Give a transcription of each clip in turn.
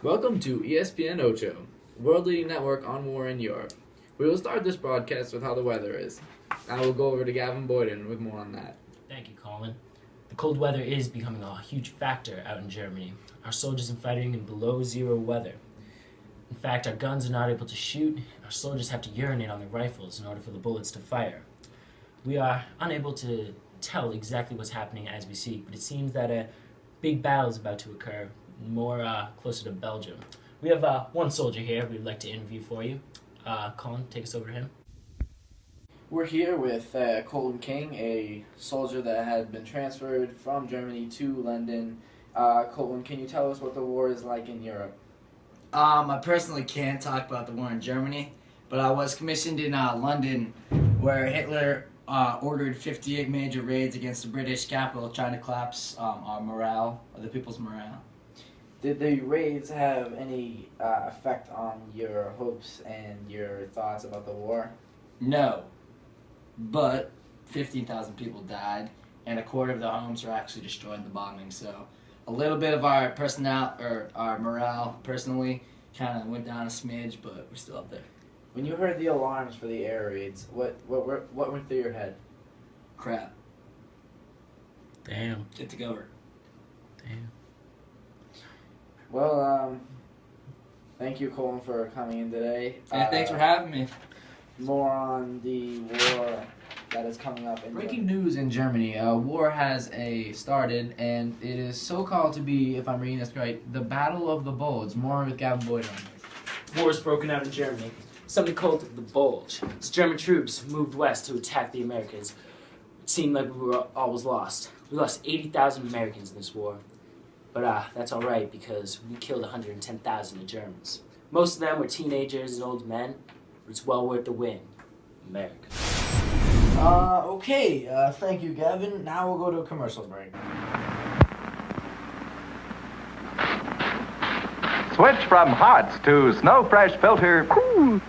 Welcome to ESPN Ocho, world leading network on war in Europe. We will start this broadcast with how the weather is. I will go over to Gavin Boyden with more on that. Thank you, Colin. The cold weather is becoming a huge factor out in Germany. Our soldiers are fighting in below zero weather. In fact, our guns are not able to shoot, and our soldiers have to urinate on their rifles in order for the bullets to fire. We are unable to tell exactly what's happening as we speak, but it seems that a big battle is about to occur, more closer to Belgium. We have one soldier here we'd like to interview for you. Colin, take us over to him. We're here with Colton King, a soldier that had been transferred from Germany to London. Colton, can you tell us what the war is like in Europe? I personally can't talk about the war in Germany, but I was commissioned in London, where Hitler ordered 58 major raids against the British capital, trying to collapse our morale, or the people's morale. Did the raids have any effect on your hopes and your thoughts about the war? No, but 15,000 people died, and a quarter of the homes were actually destroyed in the bombing. So a little bit of our our morale, personally, kind of went down a smidge, but we're still up there. When you heard the alarms for the air raids, what went through your head? Crap. Damn. Get to go. Damn. Well, thank you, Colin, for coming in today. Yeah, thanks for having me. More on the war that is coming up. Breaking news in Germany. War has started, and it is so called to be, if I'm reading this right, the Battle of the Bulge. More with Gavin Boyd on this. War is broken out in Germany. Something called the Bulge. As German troops moved west to attack the Americas, it seemed like we were always lost. We lost 80,000 Americans in this war. But that's all right, because we killed 110,000 of Germans. Most of them were teenagers and old men, but it's well worth the win. America. Okay. Thank you, Gavin. Now we'll go to a commercial break. Switch from Hearts to Snow Fresh Filter. Cool.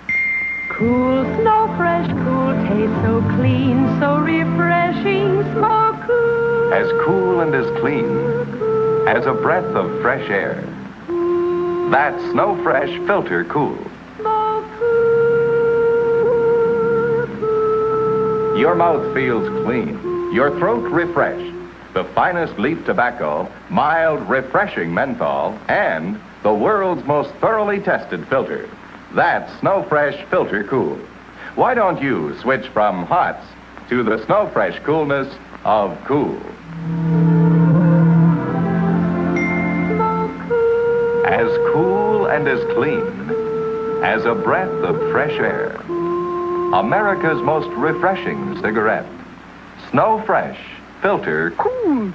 Cool, Snow Fresh, cool, taste so clean, so refreshing, so cool. As cool and as clean as a breath of fresh air. That's Snow Fresh Filter Cool. So cool. Your mouth feels clean, your throat refreshed. The finest leaf tobacco, mild, refreshing menthol, and the world's most thoroughly tested filter. That's Snow Fresh Filter Cool. Why don't you switch from Hots to the Snow Fresh coolness of cool? As cool and as clean as a breath of fresh air. America's most refreshing cigarette. Snow Fresh Filter Cool.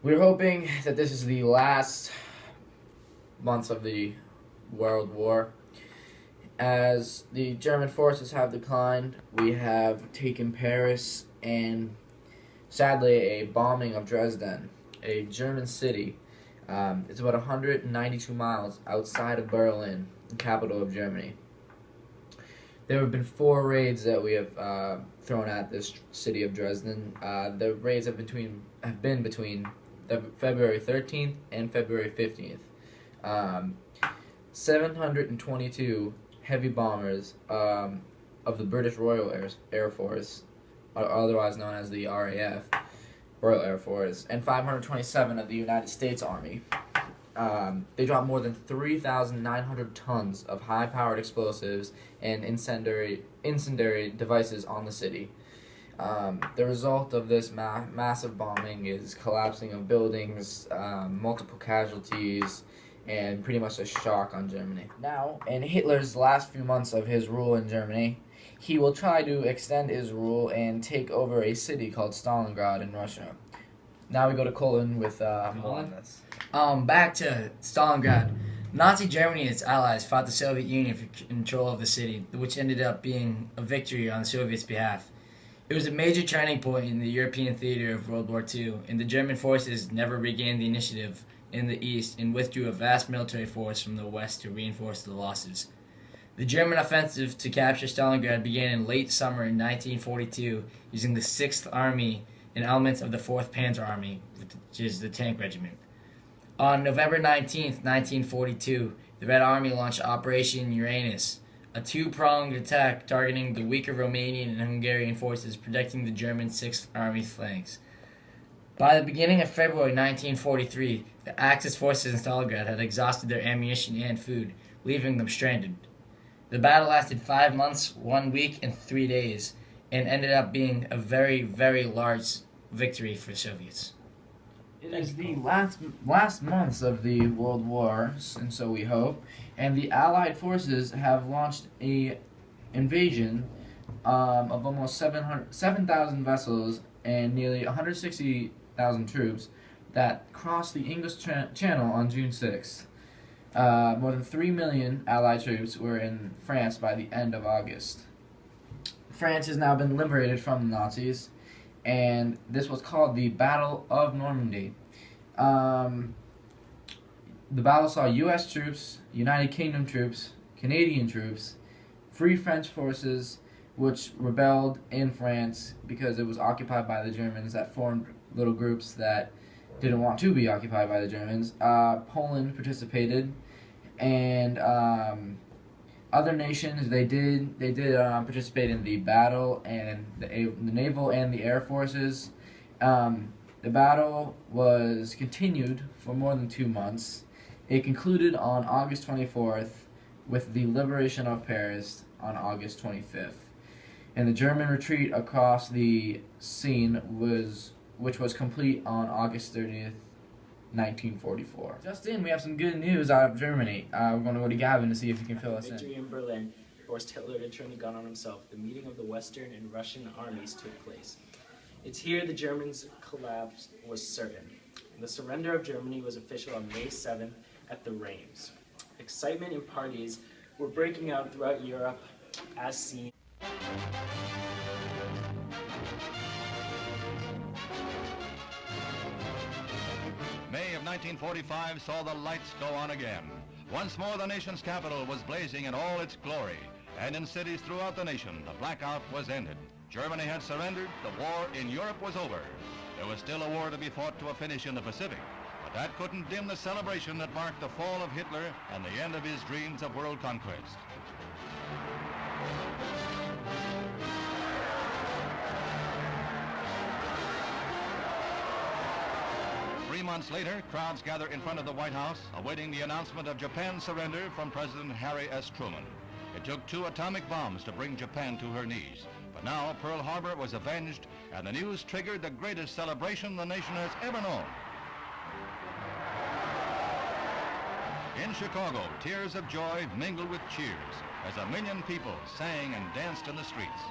We're hoping that this is the last months of the World War. As the German forces have declined, we have taken Paris and, sadly, a bombing of Dresden, a German city. It's about 192 miles outside of Berlin, the capital of Germany. There have been 4 raids that we have thrown at this city of Dresden. The raids have been between February 13th and February 15th. 722 heavy bombers of the British Royal Air Force, otherwise known as the RAF, Royal Air Force, and 527 of the United States Army. They dropped more than 3,900 tons of high-powered explosives and incendiary devices on the city. The result of this massive bombing is collapsing of buildings, multiple casualties, and pretty much a shock on Germany. Now, in Hitler's last few months of his rule in Germany, he will try to extend his rule and take over a city called Stalingrad in Russia. Now we go to Colin with more on this. Back to Stalingrad. Nazi Germany and its allies fought the Soviet Union for control of the city, which ended up being a victory on the Soviets' behalf. It was a major turning point in the European theater of World War II, and the German forces never regained the initiative in the east and withdrew a vast military force from the west to reinforce the losses. The German offensive to capture Stalingrad began in late summer in 1942 using the 6th Army and elements of the 4th Panzer Army, which is the tank regiment. On November 19th, 1942, the Red Army launched Operation Uranus, a two-pronged attack targeting the weaker Romanian and Hungarian forces protecting the German 6th Army flanks. By the beginning of February 1943, the Axis forces in Stalingrad had exhausted their ammunition and food, leaving them stranded. The battle lasted 5 months, 1 week, and 3 days, and ended up being a very, very large victory for the Soviets. It is the last months of the World War, and so we hope, and the Allied forces have launched a invasion of almost 7,000 vessels and nearly 160,000 troops that crossed the English Channel on June 6th. More than 3 million Allied troops were in France by the end of August. France has now been liberated from the Nazis, and this was called the Battle of Normandy. The battle saw U.S. troops, United Kingdom troops, Canadian troops, Free French forces, which rebelled in France because it was occupied by the Germans, that formed little groups that didn't want to be occupied by the Germans. Poland participated, and other nations, they did participate in the battle, and the naval and the air forces. The battle was continued for more than 2 months. It concluded on August 24th with the liberation of Paris on August 25th. And the German retreat across the Seine which was complete on August 30th, 1944. Justin, we have some good news out of Germany. We're going to go to Gavin to see if he can fill us in. Victory in Berlin forced Hitler to turn the gun on himself. The meeting of the Western and Russian armies took place. It's here the Germans' collapse was certain. The surrender of Germany was official on May 7th at the Reims. Excitement and parties were breaking out throughout Europe as seen. May of 1945 saw the lights go on again. Once more the nation's capital was blazing in all its glory, and in cities throughout the nation the blackout was ended. Germany had surrendered, the war in Europe was over. There was still a war to be fought to a finish in the Pacific, but that couldn't dim the celebration that marked the fall of Hitler and the end of his dreams of world conquest. Three months later, crowds gather in front of the White House, awaiting the announcement of Japan's surrender from President Harry S. Truman. It took 2 atomic bombs to bring Japan to her knees. But now Pearl Harbor was avenged, and the news triggered the greatest celebration the nation has ever known. In Chicago, tears of joy mingled with cheers as 1 million people sang and danced in the streets.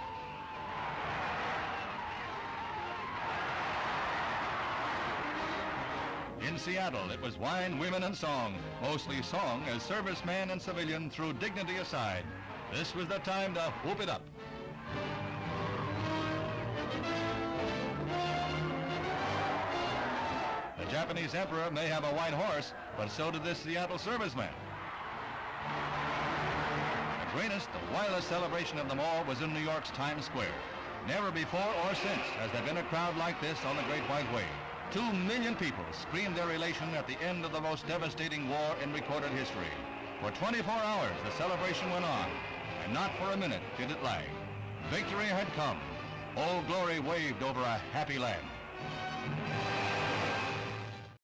In Seattle, it was wine, women, and song, mostly song as serviceman and civilian threw dignity aside. This was the time to whoop it up. The Japanese emperor may have a white horse, but so did this Seattle serviceman. The greatest, the wildest celebration of them all was in New York's Times Square. Never before or since has there been a crowd like this on the Great White Way. 2 million people screamed their elation at the end of the most devastating war in recorded history. For 24 hours, the celebration went on, and not for a minute did it lag. Victory had come. Old Glory waved over a happy land.